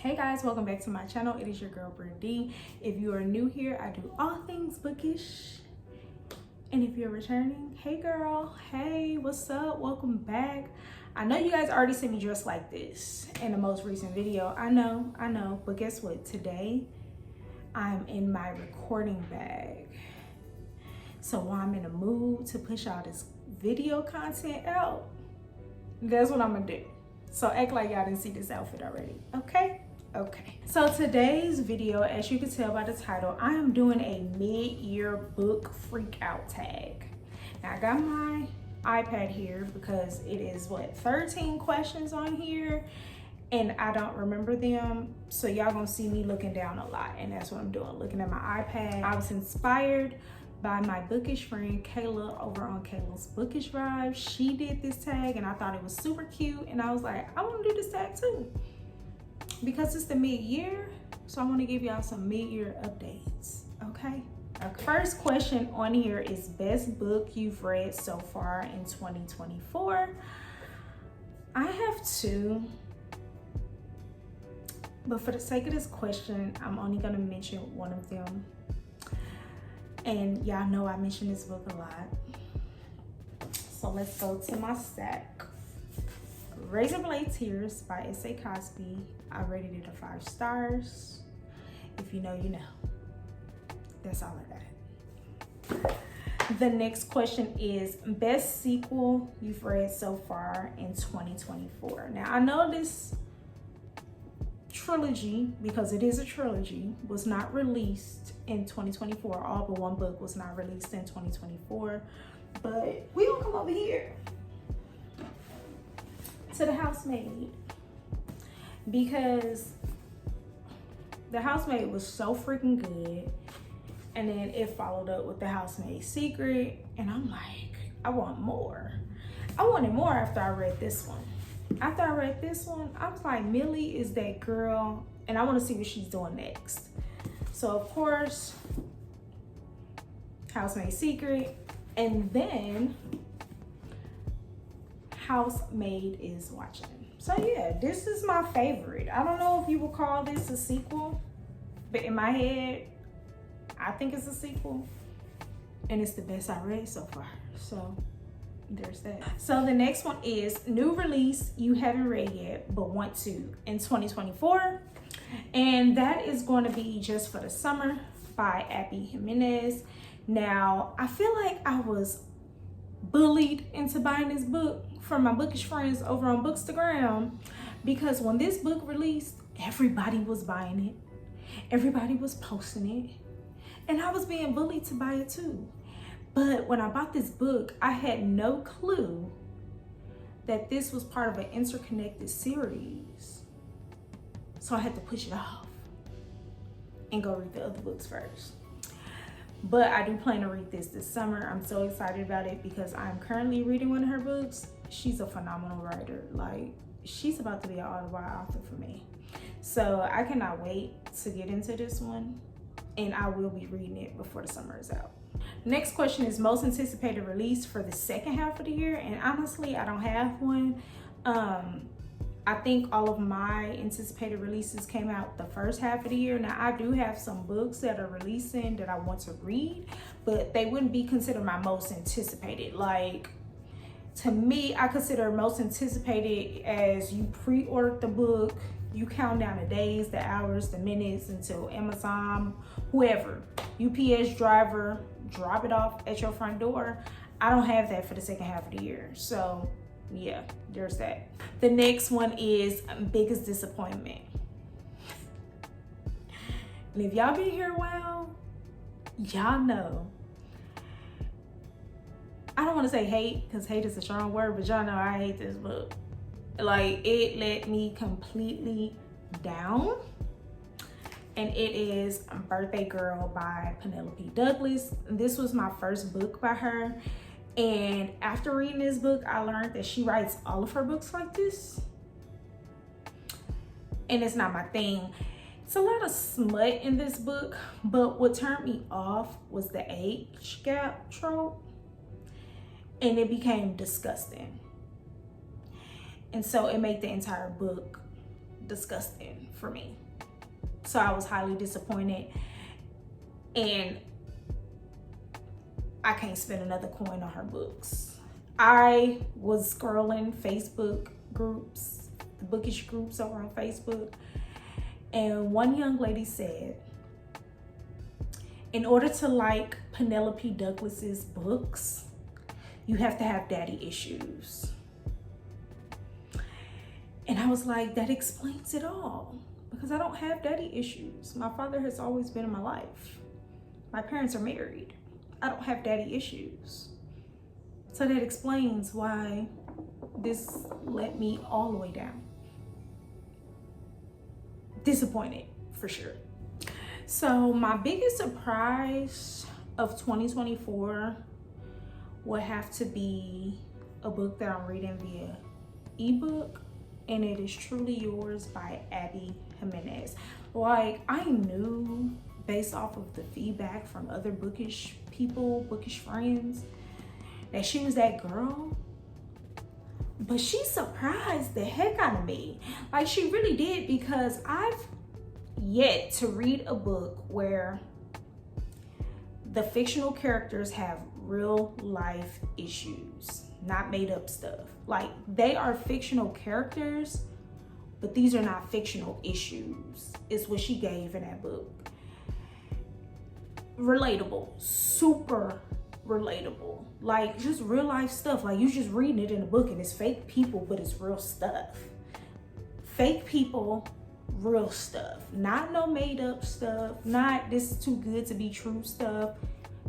Hey guys, welcome back to my channel. It is your girl Brady. If you are new here, I do all things bookish. And if you're returning, hey girl, hey, what's up? Welcome back. I know you guys already seen me dressed like this in the most recent video. I know, but guess what? Today, I'm in my recording bag. So while I'm in a mood to push all this video content out, that's what I'm gonna do. So act like y'all didn't see this outfit already, okay? Okay. So today's video, as you can tell by the title, I am doing a mid-year book freak out tag. Now I got my iPad here because it is 13 questions on here and I don't remember them. So y'all gonna see me looking down a lot, and that's what I'm doing, looking at my iPad. I was inspired by my bookish friend Kayla over on Kayla's Bookish Vibe. She did this tag and I thought it was super cute, and I was like, I want to do this tag too because it's the mid-year, so I want to give y'all some mid-year updates. Okay. First question on here is best book you've read so far in 2024. I have two, but for the sake of this question, I'm only gonna mention one of them. And y'all know I mention this book a lot. So let's go to my stack. Razor Blade Tears by S.A. Cosby. I rated it a 5 stars. If you know, you know. That's all I got. The next question is best sequel you've read so far in 2024. Now I know this trilogy, because it is a trilogy, was not released in 2024. All but one book was not released in 2024. But we gonna come over here to The Housemaid, because The Housemaid was so freaking good, and then it followed up with The Housemaid's Secret, and I'm like, I want more. I wanted more after I read this one. After I read this one, I was like, Millie is that girl, and I want to see what she's doing next. So of course, Housemaid's Secret, and then Housemaid is Watching. So yeah, this is my favorite. I don't know if you would call this a sequel, but in my head, I think it's a sequel, and it's the best I read so far. So there's that. So the next one is new release you haven't read yet but want to in 2024, and that is going to be Just for the Summer by Abby Jimenez. Now I feel like I was bullied into buying this book from my bookish friends over on Bookstagram, because when this book released, everybody was buying it, everybody was posting it, and I was being bullied to buy it too. But when I bought this book, I had no clue that this was part of an interconnected series. So I had to push it off and go read the other books first. But I do plan to read this summer. I'm so excited about it because I'm currently reading one of her books. She's a phenomenal writer. Like, she's about to be an author author for me. So I cannot wait to get into this one, and I will be reading it before the summer is out. Next question is most anticipated release for the second half of the year, and honestly, I don't have one. I think all of my anticipated releases came out the first half of the year. Now I do have some books that are releasing that I want to read, but they wouldn't be considered my most anticipated. Like, to me, I consider most anticipated as you pre-ordered the book, you count down the days, the hours, the minutes until Amazon, whoever, UPS driver, drop it off at your front door. I don't have that for the second half of the year. So yeah, there's that. The next one is biggest disappointment. And if y'all been here a while, y'all know. I don't want to say hate, because hate is a strong word, but y'all know I hate this book. Like, it let me completely down. And it is Birthday Girl by Penelope Douglas. This was my first book by her. And after reading this book, I learned that she writes all of her books like this. And it's not my thing. It's a lot of smut in this book, but what turned me off was the age gap trope. And it became disgusting. And so it made the entire book disgusting for me. So I was highly disappointed, and I can't spend another coin on her books. I was scrolling Facebook groups, the bookish groups over on Facebook, and one young lady said, in order to like Penelope Douglas's books, you have to have daddy issues. And I was like, that explains it all, because I don't have daddy issues. My father has always been in my life. My parents are married. I don't have daddy issues. So that explains why this let me all the way down. Disappointed, for sure. So my biggest surprise of 2024 would have to be a book that I'm reading via ebook, and it is Truly Yours by Abby Jimenez. Like, I knew based off of the feedback from other bookish people, bookish friends, that she was that girl, but she surprised the heck out of me. Like, she really did, because I've yet to read a book where the fictional characters have real life issues, not made up stuff. Like, they are fictional characters, but these are not fictional issues, is what she gave in that book. Relatable, super relatable, like just real life stuff. Like, you just reading it in a book and it's fake people, but it's real stuff. Fake people, real stuff, not no made up stuff, not this is too good to be true stuff.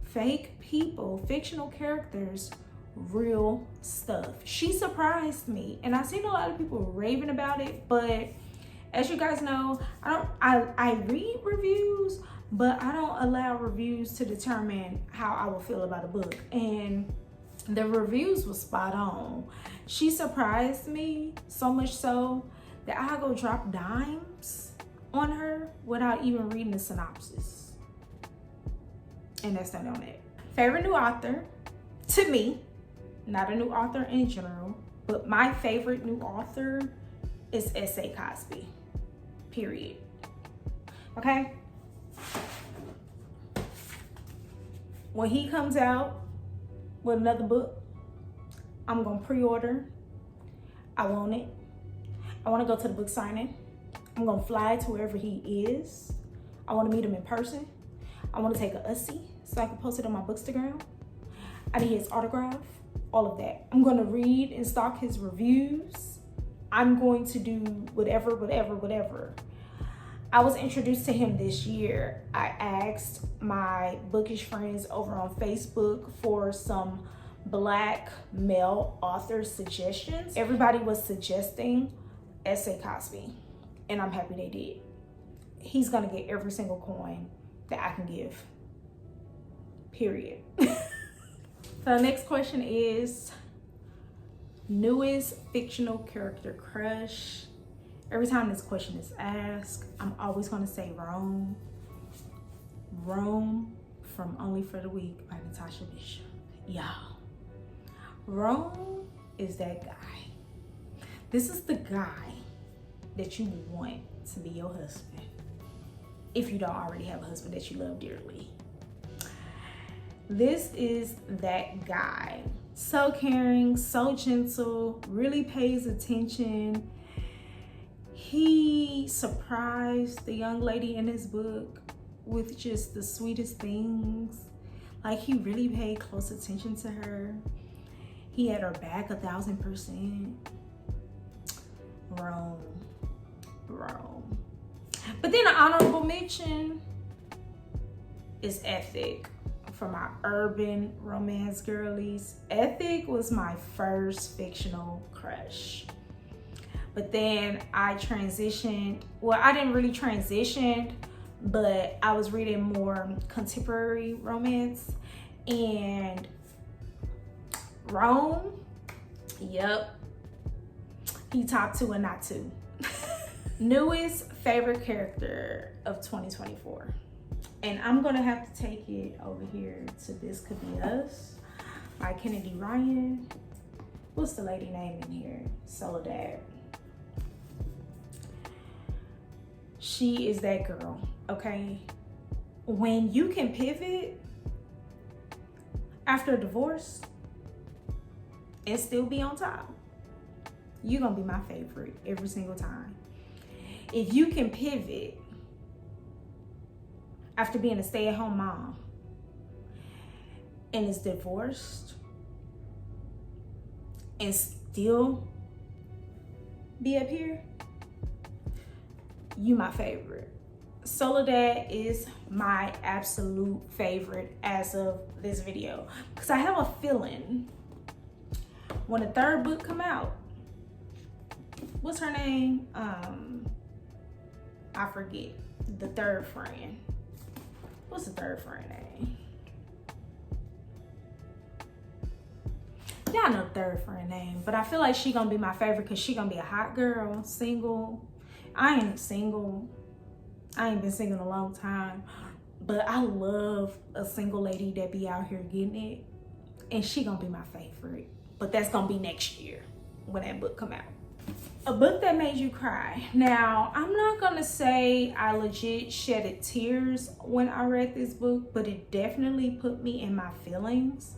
Fake people, fictional characters, real stuff. She surprised me, and I've seen a lot of people raving about it, but as you guys know, I read reviews, but I don't allow reviews to determine how I will feel about a book. And the reviews were spot on. She surprised me so much so that I go drop dimes on her without even reading the synopsis. And that's not on it. Favorite new author, to me, not a new author in general, but my favorite new author is S.A. Cosby, period. Okay? When he comes out with another book, I'm gonna pre-order. I want it. I wanna go to the book signing. I'm gonna fly to wherever he is. I wanna meet him in person. I wanna take a Ussie so I can post it on my Bookstagram. I need his autograph, all of that. I'm gonna read and stalk his reviews. I'm going to do whatever. I was introduced to him this year. I asked my bookish friends over on Facebook for some Black male author suggestions. Everybody was suggesting S.A. Cosby, and I'm happy they did. He's gonna get every single coin that I can give, period. So the next question is, newest fictional character crush. Every time this question is asked, I'm always gonna say Rome. Rome from Only for the Week by Natasha Bishop. Y'all, Rome is that guy. This is the guy that you want to be your husband, if you don't already have a husband that you love dearly. This is that guy. So caring, so gentle, really pays attention. He surprised the young lady in his book with just the sweetest things. Like, he really paid close attention to her. He had her back 1,000%. Rome. But then an honorable mention is Ethic. For my urban romance girlies, Ethic was my first fictional crush. But then I transitioned. Well, I didn't really transition, but I was reading more contemporary romance. And Rome, yep, he top 2 and not 2. Newest favorite character of 2024. And I'm gonna have to take it over here to This Could Be Us by Kennedy Ryan. What's the lady name in here? Soledad. She is that girl, okay? When you can pivot after a divorce and still be on top, you're gonna be my favorite every single time. If you can pivot after being a stay-at-home mom and is divorced and still be up here, you my favorite. Soledad is my absolute favorite as of this video, because I have a feeling when the third book come out, what's her name? I forget. The third friend. What's the third friend name? Y'all know the third friend name, but I feel like she gonna be my favorite because she gonna be a hot girl, single. I ain't single. I ain't been single in a long time, but I love a single lady that be out here getting it, and she gonna be my favorite. But that's gonna be next year when that book come out. A book that made you cry. Now, I'm not gonna say I legit shedded tears when I read this book, but it definitely put me in my feelings.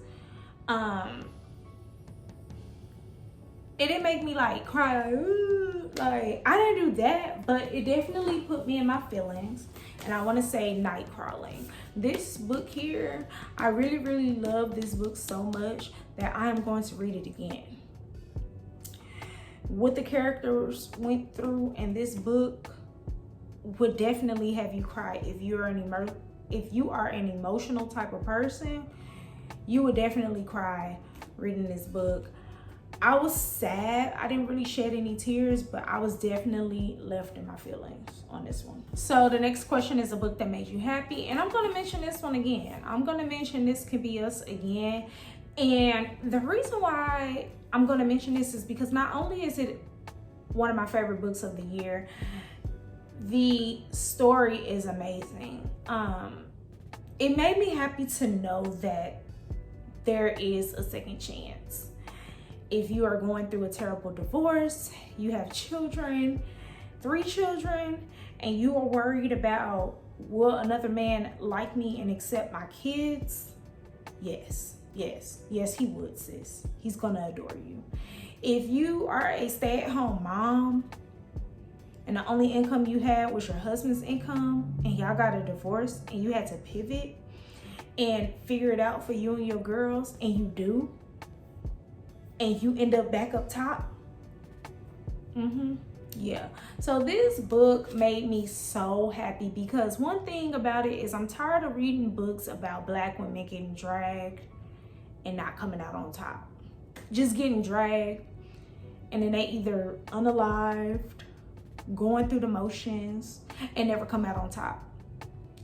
It didn't make me like cry, ooh, like I didn't do that, but it definitely put me in my feelings. And I want to say Night Crawling. This book here, I really love this book so much that I am going to read it again. What the characters went through in this book would definitely have you cry. If you are an emotional type of person, you would definitely cry reading this book. I was sad. I didn't really shed any tears, but I was definitely left in my feelings on this one. So the next question is a book that made you happy. And I'm going to mention this one again. I'm going to mention This Could Be Us again. And the reason why I'm going to mention this is because not only is it one of my favorite books of the year, the story is amazing. It made me happy to know that there is a second chance. If you are going through a terrible divorce, you have children, 3 children, and you are worried about, will another man like me and accept my kids? Yes, he would, sis. He's gonna adore you. If you are a stay-at-home mom and the only income you had was your husband's income and y'all got a divorce and you had to pivot and figure it out for you and your girls, and you do, and you end up back up top, yeah. So this book made me so happy, because one thing about it is I'm tired of reading books about Black women getting dragged and not coming out on top. Just getting dragged and then they either unalived, going through the motions, and never come out on top.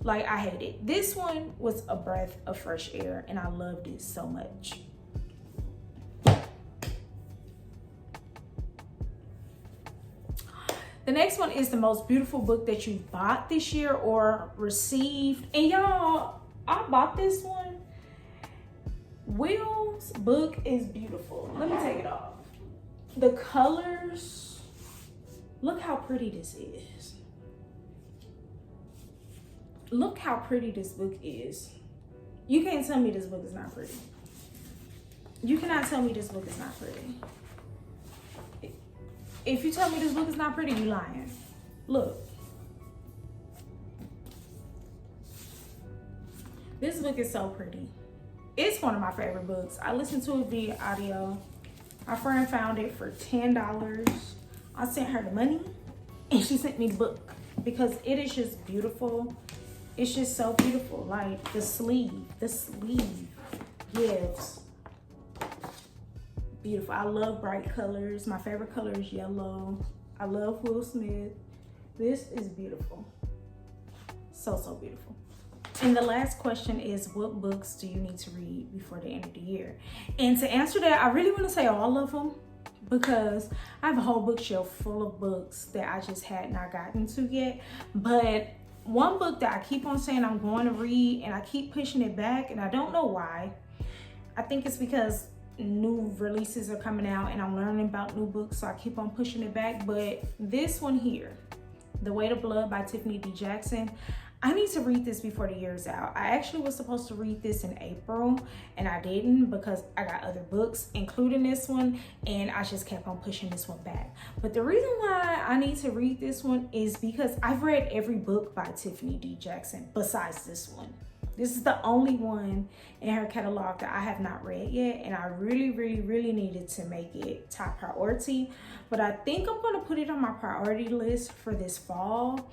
Like, I hate it. This one was a breath of fresh air and I loved it so much. The next one is the most beautiful book that you bought this year or received. And y'all, I bought this one. Will's book is beautiful. Let me take it off. The colors, look how pretty this is. Look how pretty this book is. You can't tell me this book is not pretty. You cannot tell me this book is not pretty. If you tell me this book is not pretty, you lying. Look. This book is so pretty. It's one of my favorite books. I listened to it via audio. My friend found it for $10. I sent her the money and she sent me the book because it is just beautiful. It's just so beautiful. Like the sleeve gives beautiful. I love bright colors. My favorite color is yellow. I love Will Smith. This is beautiful. So beautiful. And the last question is, what books do you need to read before the end of the year? And to answer that, I really want to say all of them, because I have a whole bookshelf full of books that I just had not gotten to yet. But one book that I keep on saying I'm going to read and I keep pushing it back, and I don't know why. I think it's because new releases are coming out and I'm learning about new books, so I keep on pushing it back. But this one here, The Weight of Blood by Tiffany D. Jackson. I need to read this before the year's out. I actually was supposed to read this in April and I didn't because I got other books, including this one, and I just kept on pushing this one back. But the reason why I need to read this one is because I've read every book by Tiffany D. Jackson besides this one. This is the only one in her catalog that I have not read yet, and I really needed to make it top priority. But I think I'm gonna put it on my priority list for this fall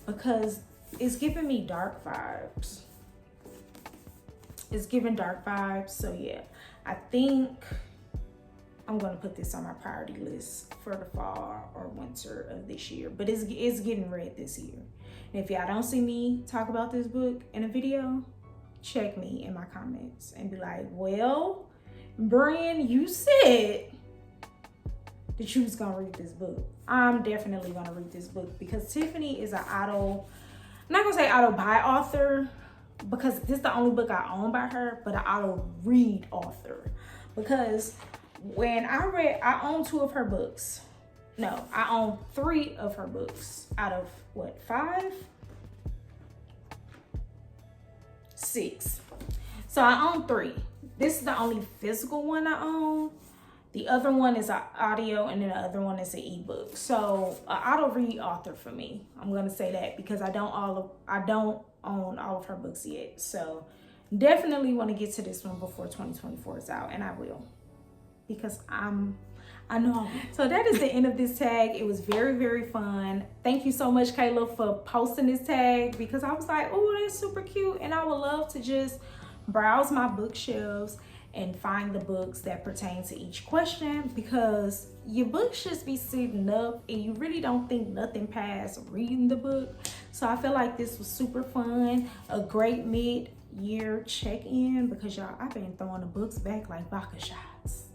because it's giving me dark vibes. It's giving dark vibes, so yeah. I think I'm gonna put this on my priority list for the fall or winter of this year, but it's getting read this year. And if y'all don't see me talk about this book in a video, check me in my comments and be like, well, Brian, you said that you was gonna read this book. I'm definitely gonna read this book because Tiffany is an auto, I'm not gonna say auto buy author because this is the only book I own by her, but an auto read author. Because when I own 2 of her books. No, I own 3 of her books out of what, 5? 6. So I own 3. This is the only physical one I own. The other one is an audio and then the other one is an ebook. So an auto read author for me. I'm gonna say that because I don't own all of her books yet. So definitely want to get to this one before 2024 is out, and I will. Because I know. So that is the end of this tag. It was very fun. Thank you so much, Kayla, for posting this tag because I was like, oh, that's super cute. And I would love to just browse my bookshelves and find the books that pertain to each question because your book should be sitting up and you really don't think nothing past reading the book. So I feel like this was super fun. A great mid-year check-in because y'all, I've been throwing the books back like vodka shots.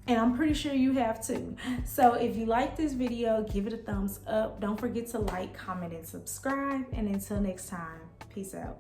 And I'm pretty sure you have too. So if you like this video, give it a thumbs up. Don't forget to like, comment, and subscribe. And until next time, peace out.